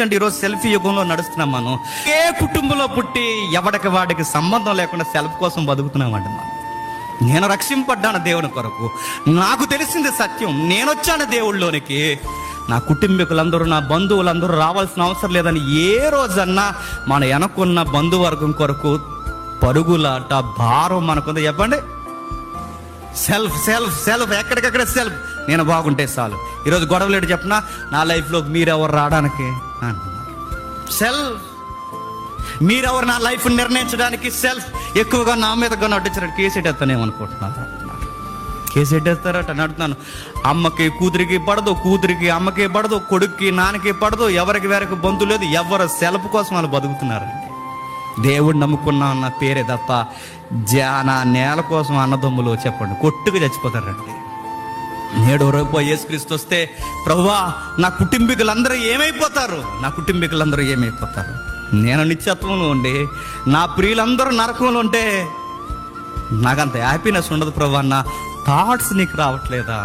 ఈరోజు సెల్ఫీ యుగంలో నడుస్తున్నాం. మనం ఏ కుటుంబంలో పుట్టి ఎవడికి వాడికి సంబంధం లేకుండా సెల్ఫ్ కోసం బతుకుతున్నామండి. నేను రక్షింపడ్డాను దేవుని కొరకు, నాకు తెలిసింది సత్యం, నేను వచ్చాను దేవుళ్ళలోనికి. నా కుటుంబీకులందరూ, నా బంధువులందరూ రావాల్సిన అవసరం లేదని ఏ రోజన్నా మన వెనకున్న బంధువర్గం కొరకు పరుగులాట భారం మనకుంది. చెప్పండి, సెల్ఫ్ సెల్ఫ్ సెల్ఫ్, ఎక్కడికక్కడ సెల్ఫ్. నేను బాగుంటే చాలు. ఈరోజు గొడవలేడు చెప్పినా, నా లైఫ్లోకి మీరెవరు రావడానికి అంటున్నారు. సెల్ఫ్. మీరెవరు నా లైఫ్ నిర్ణయించడానికి? సెల్ఫ్. ఎక్కువగా నా మీద నటించడానికి కేసు ఎట్టేస్తానేమనుకుంటున్నారు. కేసు ఎట్టేస్తారట అని అడుగుతున్నాను. అమ్మకి కూతురికి పడదు, కూతురికి అమ్మకి పడదు, కొడుక్కి నాన్నకి పడదు, ఎవరికి వేరకు బంధు లేదు. ఎవరు సెల్ఫ్ కోసం వాళ్ళు బతుకుతున్నారండి. దేవుడు నమ్ముకున్నా అన్న పేరే తప్ప నా నేల కోసం అన్నదమ్ములు చెప్పండి కొట్టుకు చచ్చిపోతారండి. నేడు రేపు యేసుక్రీస్తు వస్తే, ప్రభువా నా కుటుంబీకులందరూ ఏమైపోతారు, నా కుటుంబీకులందరూ ఏమైపోతారు, నేను నిత్యత్వంలో ఉండి నా ప్రియులందరూ నరకంలో ఉంటే నాకంత హ్యాపీనెస్ ఉండదు ప్రభువా అన్న థాట్స్ నీకు రావట్లేదా?